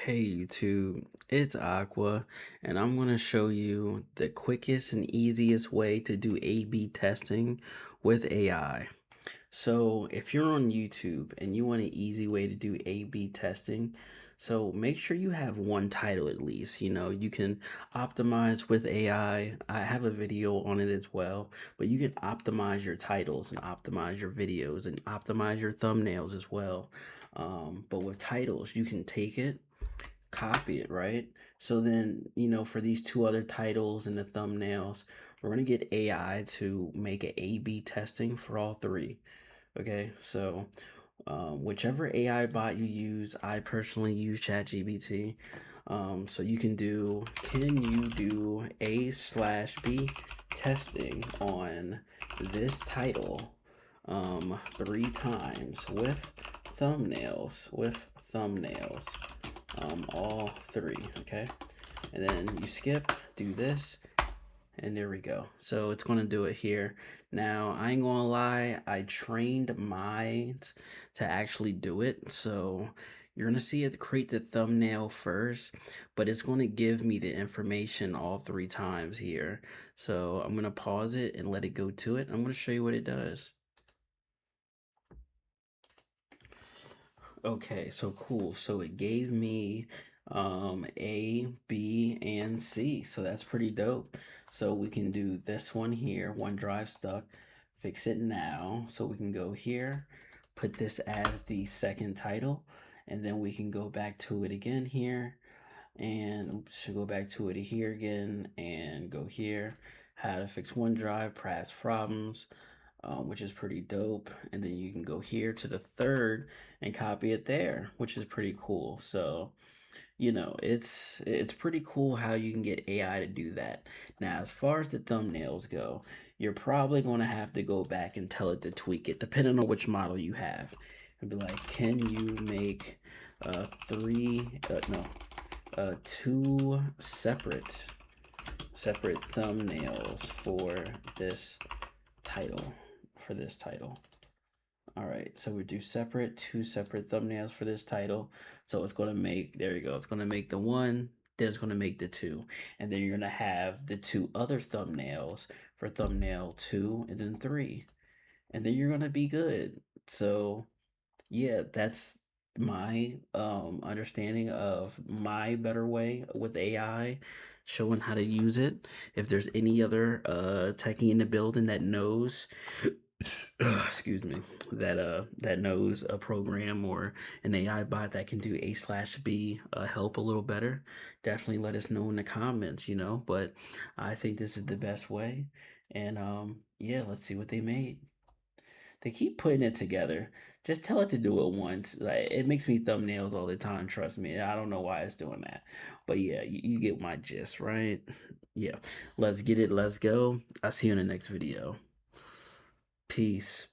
Hey YouTube, it's Aqua, and I'm going to show you the quickest and easiest way to do A/B testing with AI. So if you're on YouTube and you want an easy way to do A/B testing, so make sure you have one title at least. You can optimize with AI. I have a video on it as well, but you can optimize your titles and optimize your videos and optimize your thumbnails as well. But with titles, you can take it, copy it, right? So then, for these two other titles and the thumbnails, we're going to get AI to make an A/B testing for all three. Okay, so whichever AI bot you use, I personally use ChatGPT. So you can you do A/B testing on this title 3 times with thumbnails, all three, okay? And then you skip, do this, and there we go. So it's going to do it here. Now, I ain't going to lie, I trained mine to actually do it. So you're going to see it create the thumbnail first, but it's going to give me the information all 3 times here. So I'm going to pause it and let it go to it. I'm going to show you what it does. Okay, so cool. So it gave me A, B, and C. So that's pretty dope. So we can do this one here, OneDrive stuck, fix it now. So we can go here, put this as the second title, and then we can go back to it again here, and should go back to it here again and go here. How to fix OneDrive, past problems, which is pretty dope. And then you can go here to the third and copy it there, which is pretty cool. So, it's pretty cool how you can get AI to do that. Now, as far as the thumbnails go, you're probably going to have to go back and tell it to tweak it, depending on which model you have. And be like, can you make two separate thumbnails for this title. All right, so we do two separate thumbnails for this title. So it's going to make, there you go, it's going to make the one, then it's going to make the two. And then you're going to have the two other thumbnails for thumbnail 2 and then 3. And then you're going to be good. So yeah, that's my understanding of my better way with AI, showing how to use it. If there's any other techie in the building that knows excuse me, that knows a program or an AI bot that can do A/B help a little better, definitely let us know in the comments, but I think this is the best way. And yeah, let's see what they made. They keep putting it together. Just tell it to do it once. Like, it makes me thumbnails all the time, trust me. I don't know why it's doing that. But yeah, you get my gist, right? Yeah. Let's get it. Let's go. I'll see you in the next video. Peace.